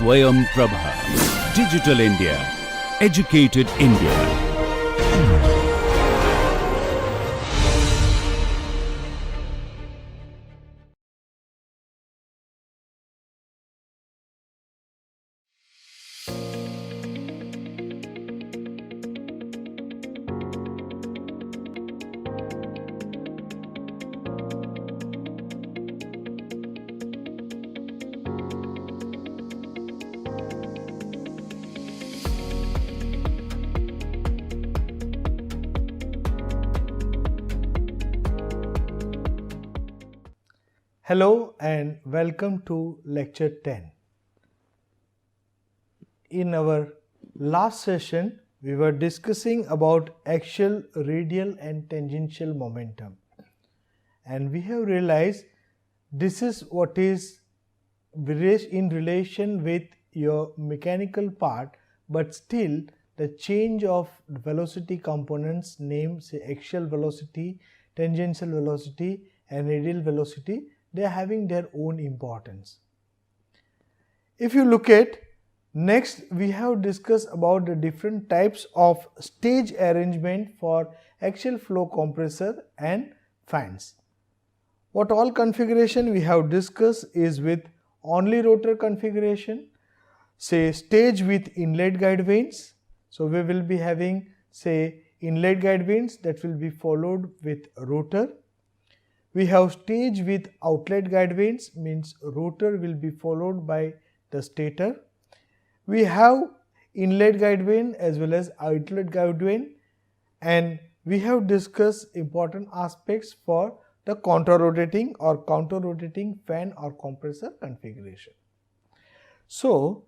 SwayamPrabha. Digital India. Educated India. Hello and welcome to lecture 10. In our last session, we were discussing about axial, radial and tangential momentum, and we have realized this is what is in relation with your mechanical part, but still the change of velocity components named say axial velocity, tangential velocity and radial velocity, they are having their own importance. If you look at next, we have discussed about the different types of stage arrangement for axial flow compressor and fans. What all configuration we have discussed is with only rotor configuration, say stage with inlet guide vanes. So we will be having say inlet guide vanes that will be followed with rotor. We have stage with outlet guide vanes, means rotor will be followed by the stator. We have inlet guide vane as well as outlet guide vane, and we have discussed important aspects for the counter-rotating or counter-rotating fan or compressor configuration. So,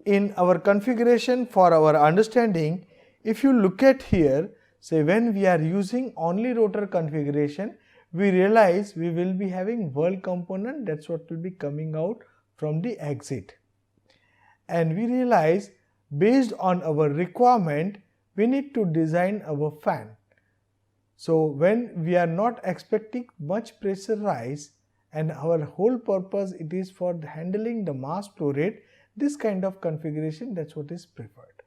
in our configuration for our understanding, if you look at here, say when we are using only rotor configuration, we realize we will be having whirl component, that's what will be coming out from the exit. And we realize based on our requirement, we need to design our fan. So when we are not expecting much pressure rise and our whole purpose it is for handling the mass flow rate, this kind of configuration, that's what is preferred.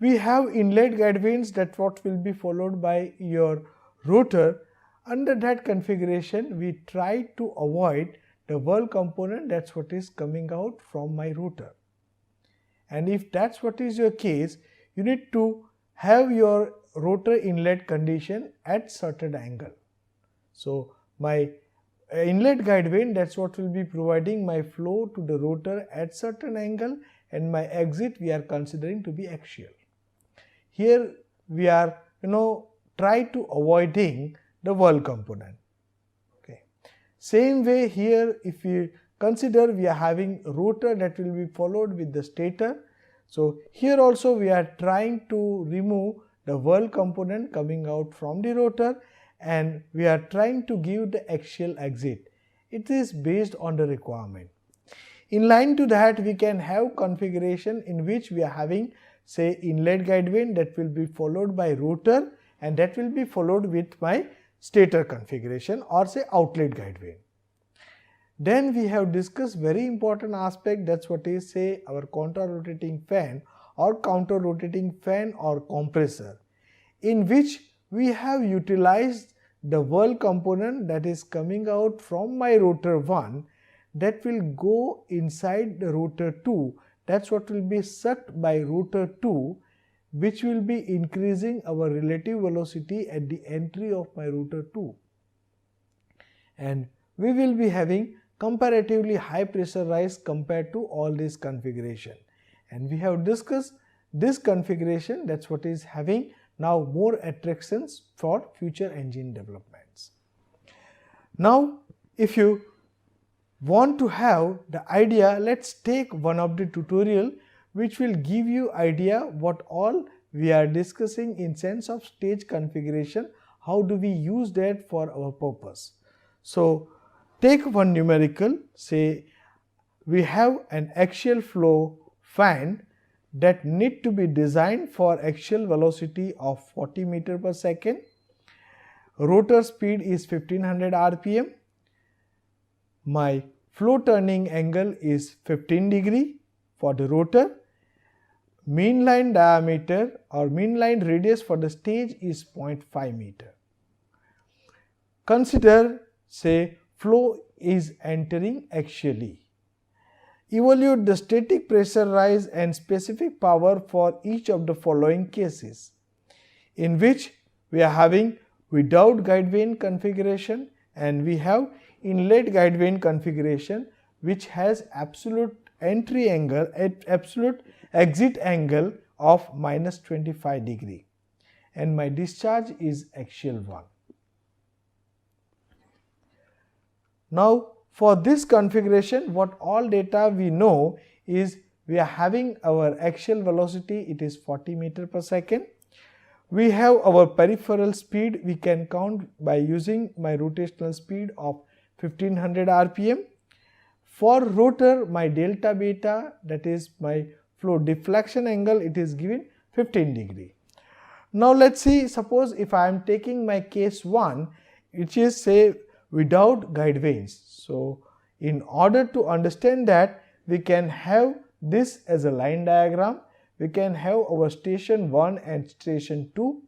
We have inlet guide vanes, that what will be followed by your rotor. Under that configuration, we try to avoid the whirl component, that's what is coming out from my rotor. And if that's what is your case, you need to have your rotor inlet condition at certain angle. So my inlet guide vane, that's what will be providing my flow to the rotor at certain angle, and my exit we are considering to be axial. Here we are try to avoiding the whirl component. Okay. Same way here, if we consider we are having rotor that will be followed with the stator. So here also we are trying to remove the whirl component coming out from the rotor, and we are trying to give the axial exit. It is based on the requirement. In line to that, we can have configuration in which we are having say inlet guide vane that will be followed by rotor, and that will be followed with my stator configuration or say outlet guide vane. Then we have discussed very important aspect, that's what is say our counter rotating fan or counter rotating fan or compressor, in which we have utilized the whirl component that is coming out from my rotor 1 that will go inside the rotor 2, that's what will be sucked by rotor 2, which will be increasing our relative velocity at the entry of my rotor 2. And we will be having comparatively high pressure rise compared to all this configuration. And we have discussed this configuration, that's what is having now more attractions for future engine developments. Now, if you want to have the idea, let's take one of the tutorial which will give you idea what all we are discussing in sense of stage configuration, how do we use that for our purpose. So take one numerical, say we have an axial flow fan that need to be designed for axial velocity of 40 meter per second, rotor speed is 1500 rpm, my flow turning angle is 15 degree for the rotor. Mean line diameter or mean line radius for the stage is 0.5 meter. Consider, say, flow is entering axially. Evaluate the static pressure rise and specific power for each of the following cases, in which we are having without guide vane configuration and we have inlet guide vane configuration, which has absolute entry angle at absolute exit angle of -25 degree, and my discharge is axial 1. Now, for this configuration, what all data we know is we are having our axial velocity, it is 40 meter per second. We have our peripheral speed, we can count by using my rotational speed of 1500 rpm. For rotor, my delta beta, that is my flow deflection angle, it is given 15 degree. Now let us see, suppose if I am taking my case 1, which is say without guide vanes. So in order to understand that, we can have this as a line diagram. We can have our station 1 and station 2.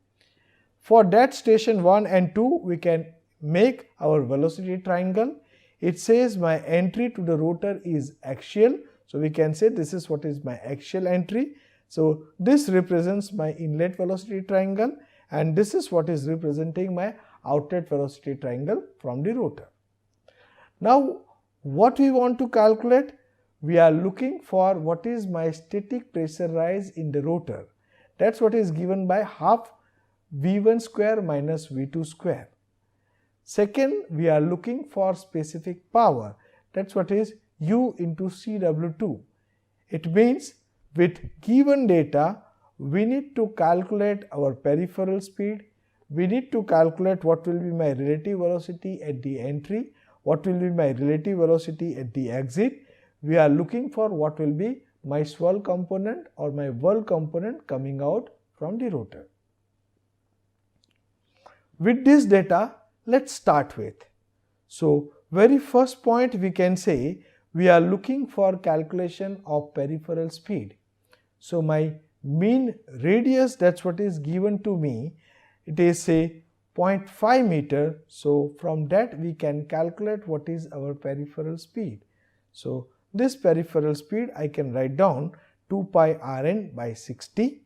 For that station 1 and 2, we can make our velocity triangle. It says my entry to the rotor is axial. So we can say this is what is my axial entry. So this represents my inlet velocity triangle, and this is what is representing my outlet velocity triangle from the rotor. Now what we want to calculate? We are looking for what is my static pressure rise in the rotor. That's what is given by half V1 square minus V2 square. Second, we are looking for specific power. That's what is U into CW2. It means with given data, we need to calculate our peripheral speed. We need to calculate what will be my relative velocity at the entry, what will be my relative velocity at the exit. We are looking for what will be my swirl component or my whirl component coming out from the rotor. With this data, let's start with. So very first point we can say we are looking for calculation of peripheral speed. So my mean radius, that's what is given to me, it is say 0.5 meter. So from that we can calculate what is our peripheral speed. So this peripheral speed I can write down 2 pi Rn by 60.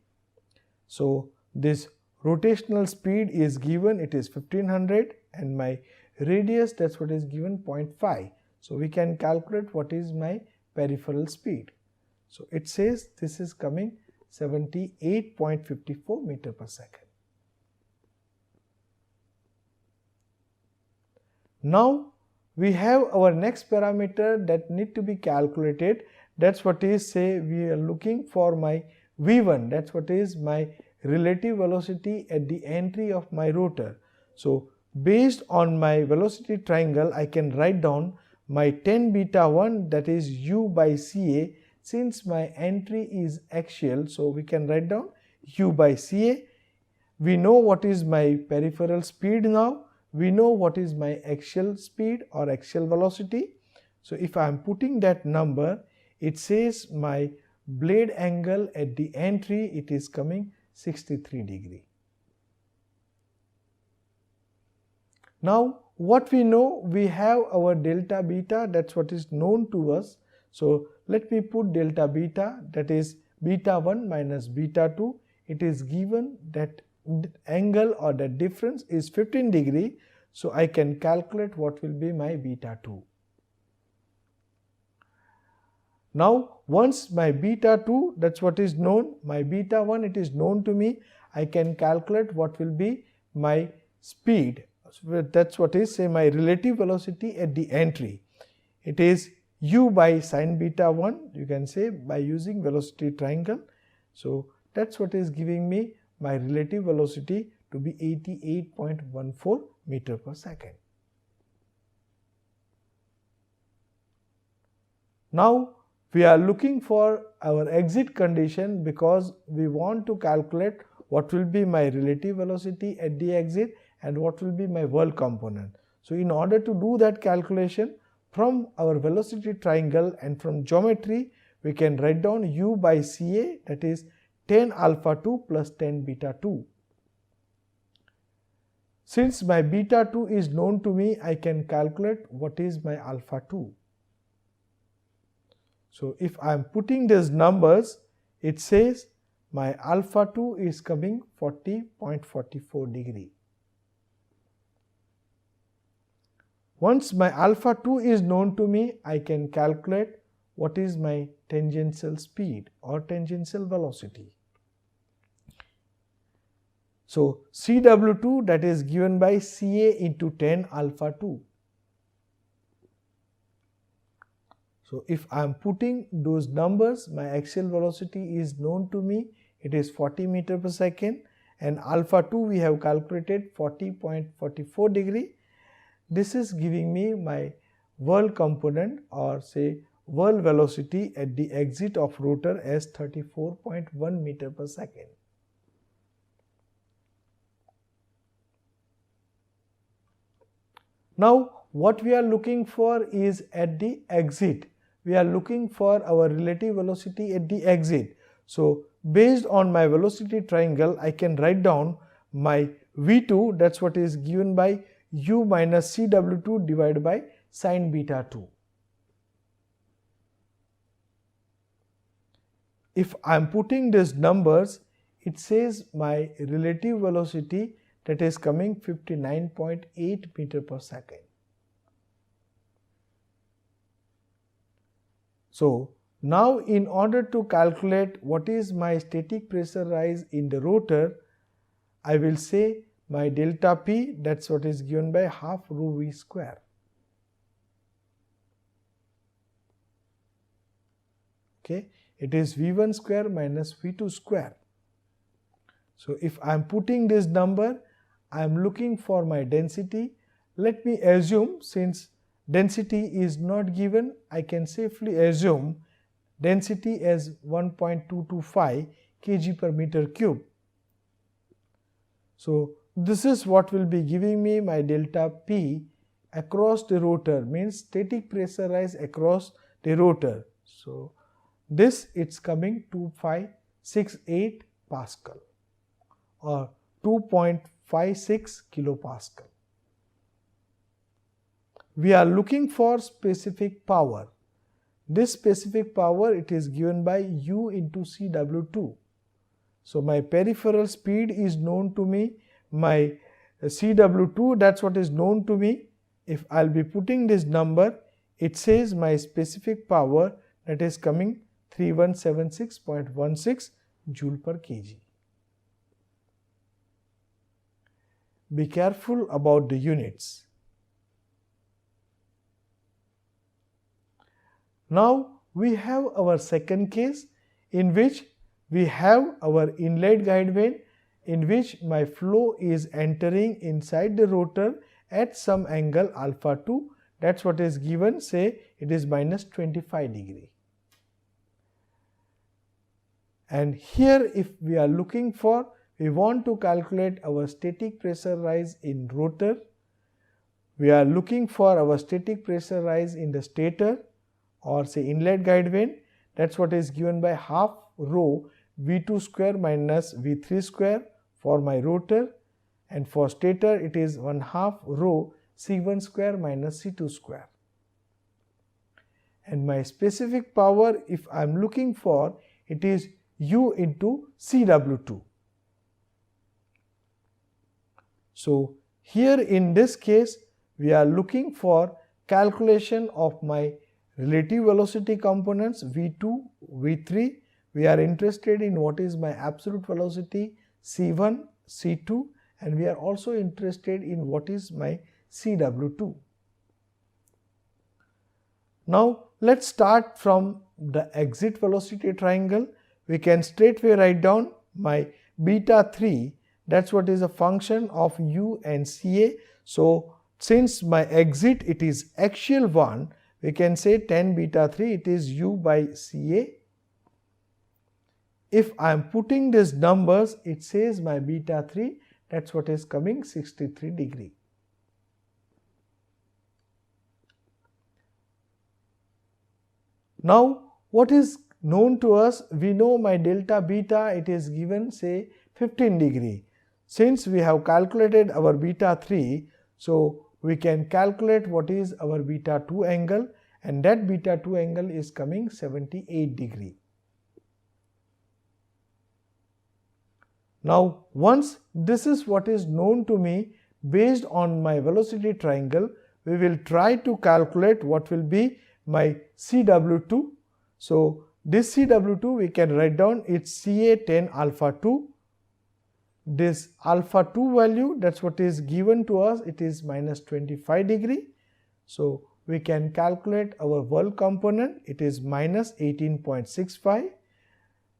So this rotational speed is given, it is 1500, and my radius, that's what is given 0.5. So we can calculate what is my peripheral speed. So it says this is coming 78.54 meter per second. Now we have our next parameter that need to be calculated. That's what is say we are looking for my V1, that's what is my relative velocity at the entry of my rotor. So based on my velocity triangle, I can write down my 10 beta 1, that is U by Ca. Since my entry is axial, so we can write down U by Ca. We know what is my peripheral speed now. We know what is my axial speed or axial velocity. So if I am putting that number, it says my blade angle at the entry, it is coming 63 degree. Now what we know, we have our delta beta, that's what is known to us. So let me put delta beta, that is beta 1 minus beta 2. It is given that angle or the difference is 15 degree. So I can calculate what will be my beta 2. Now once my beta 2, that's what is known, my beta 1, it is known to me, I can calculate what will be my speed. That's what is say my relative velocity at the entry. It is U by sine beta 1, you can say by using velocity triangle. So that's what is giving me my relative velocity to be 88.14 meter per second. Now we are looking for our exit condition because we want to calculate what will be my relative velocity at the exit and what will be my whirl component. So in order to do that calculation, from our velocity triangle and from geometry, we can write down u by Ca, that is 10 alpha 2 plus 10 beta 2. Since my beta 2 is known to me, I can calculate what is my alpha 2. So if I am putting these numbers, it says my alpha 2 is coming 40.44 degree. Once my alpha 2 is known to me, I can calculate what is my tangential speed or tangential velocity. So Cw2, that is given by Ca into 10 alpha 2. So if I am putting those numbers, my axial velocity is known to me, it is 40 meter per second, and alpha 2 we have calculated 40.44 degree. This is giving me my whirl component, or say whirl velocity at the exit of rotor as 34.1 meter per second. Now what we are looking for is at the exit. We are looking for our relative velocity at the exit. So based on my velocity triangle, I can write down my V2, that's what is given by u minus Cw2 divided by sin beta 2. If I am putting these numbers, it says my relative velocity, that is coming 59.8 meter per second. So now in order to calculate what is my static pressure rise in the rotor, I will say my delta P, that's what is given by half rho V square. Okay, it is V1 square minus V2 square. So if I am putting this number, I am looking for my density. Let me assume, since density is not given, I can safely assume density as 1.225 kg per meter cube. So this is what will be giving me my delta P across the rotor, means static pressure rise across the rotor. So this it's coming 2568 Pascal or 2.56 kilopascal. We are looking for specific power. This specific power, it is given by u into Cw2. So my peripheral speed is known to me, my Cw2, that's what is known to me. If I'll be putting this number, it says my specific power, that is coming 3176.16 joule per kg. Be careful about the units. Now we have our second case, in which we have our inlet guide vane, in which my flow is entering inside the rotor at some angle alpha 2, that's what is given, say it is minus 25 degree. And here if we are looking for, we want to calculate our static pressure rise in rotor, we are looking for our static pressure rise in the stator or say inlet guide vane, that's what is given by half rho V2 square minus V3 square for my rotor, and for stator it is 1/2 rho C1 square minus C2 square. And my specific power, if I am looking for, it is u into Cw2. So here in this case, we are looking for calculation of my relative velocity components V2, V3. We are interested in what is my absolute velocity C1, C2, and we are also interested in what is my Cw2. Now let's start from the exit velocity triangle. We can straightway write down my beta 3, that's what is a function of u and Ca. So since my exit it is axial 1, we can say 10 beta 3, it is u by Ca. If I am putting these numbers, it says my beta 3, that's what is coming 63 degree. Now what is known to us? We know my delta beta, it is given say 15 degree. Since we have calculated our beta 3, so we can calculate what is our beta 2 angle, and that beta 2 angle is coming 78 degree. Now once this is what is known to me, based on my velocity triangle, we will try to calculate what will be my CW2. So this CW2 we can write down, it's CA 10 alpha 2. This alpha 2 value, that's what is given to us, it is minus 25 degree. So we can calculate our work component, it is minus 18.65.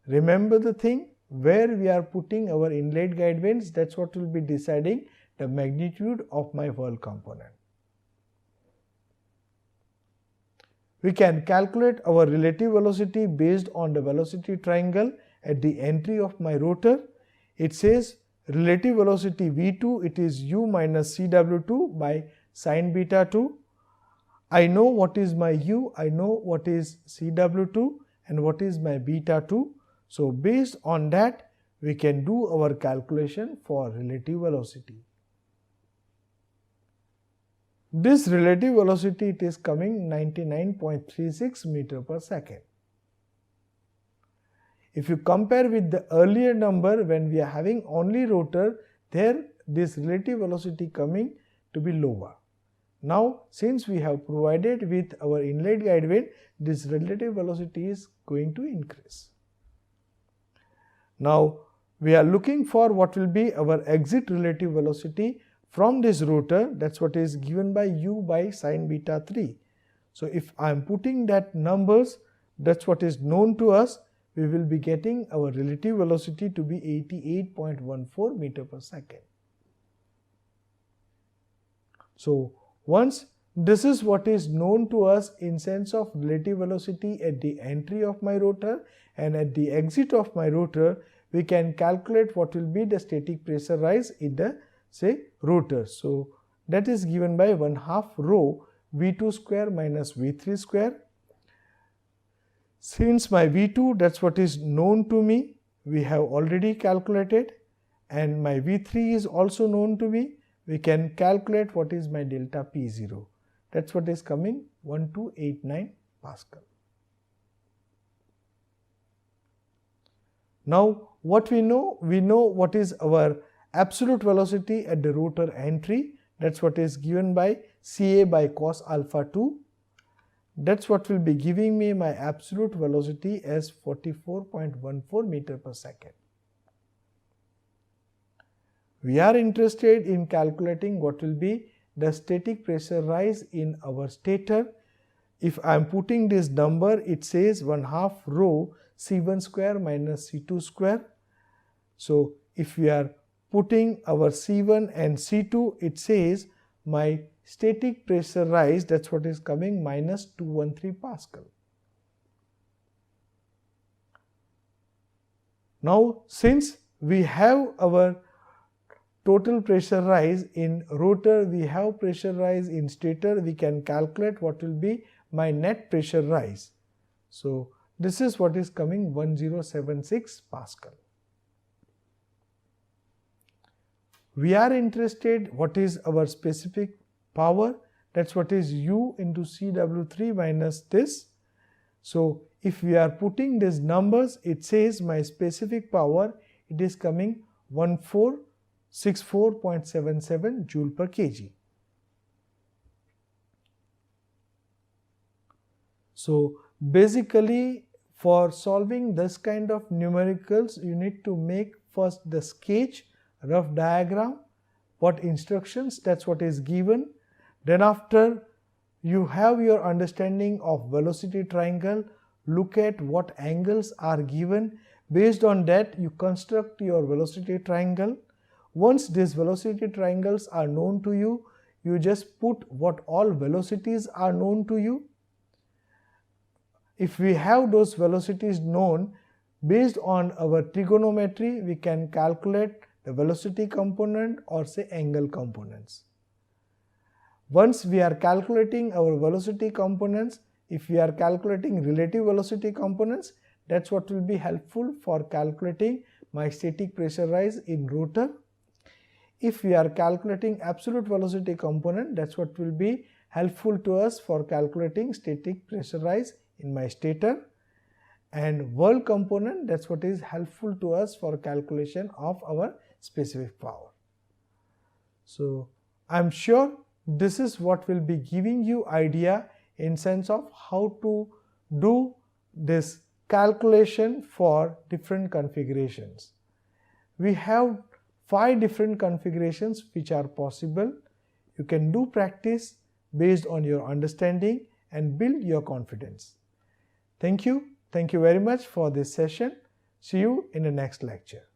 Remember the thing, where we are putting our inlet guide vanes, that's what will be deciding the magnitude of my work component. We can calculate our relative velocity based on the velocity triangle at the entry of my rotor. It says relative velocity V2, it is U minus CW2 by sin beta 2. I know what is my U, I know what is CW2 and what is my beta 2. So based on that, we can do our calculation for relative velocity. This relative velocity, it is coming 99.36 meter per second. If you compare with the earlier number, when we are having only rotor, there this relative velocity coming to be lower. Now since we have provided with our inlet guide vane, this relative velocity is going to increase. Now we are looking for what will be our exit relative velocity from this rotor, that's what is given by U by sin beta 3. So if I am putting that numbers, that's what is known to us, we will be getting our relative velocity to be 88.14 meter per second. So once this is what is known to us in sense of relative velocity at the entry of my rotor and at the exit of my rotor, we can calculate what will be the static pressure rise in the say rotor. So that is given by 1/2 rho V2 square minus V3 square. Since my V2, that's what is known to me, we have already calculated, and my V3 is also known to me, we can calculate what is my delta P0. That's what is coming 1289 Pascal. Now what we know what is our absolute velocity at the rotor entry, that's what is given by Ca by cos alpha 2. That's what will be giving me my absolute velocity as 44.14 meter per second. We are interested in calculating what will be the static pressure rise in our stator. If I am putting this number, it says 1/2 rho C1 square minus C2 square. So if we are putting our C1 and C2, it says my static pressure rise, that's what is coming minus 213 Pascal. Now since we have our total pressure rise in rotor, we have pressure rise in stator, we can calculate what will be my net pressure rise. So this is what is coming 1076 Pascal. We are interested what is our specific power, that's what is U into CW3 minus this. So if we are putting these numbers, it says my specific power, it is coming 1464.77 joule per kg. So basically for solving this kind of numericals, you need to make first the sketch, rough diagram, what instructions, that's what is given. Then after you have your understanding of velocity triangle, look at what angles are given. Based on that, you construct your velocity triangle. Once these velocity triangles are known to you, you just put what all velocities are known to you. If we have those velocities known, based on our trigonometry, we can calculate the velocity component or say angle components. Once we are calculating our velocity components, If we are calculating relative velocity components, that's what will be helpful for calculating my static pressure rise in rotor. If we are calculating absolute velocity component, that's what will be helpful to us for calculating static pressure rise in my stator. And whirl component, that's what is helpful to us for calculation of our specific power. So I'm sure this is what will be giving you idea in sense of how to do this calculation for different configurations. We have 5 different configurations which are possible. You can do practice based on your understanding and build your confidence. Thank you. Thank you very much for this session. See you in the next lecture.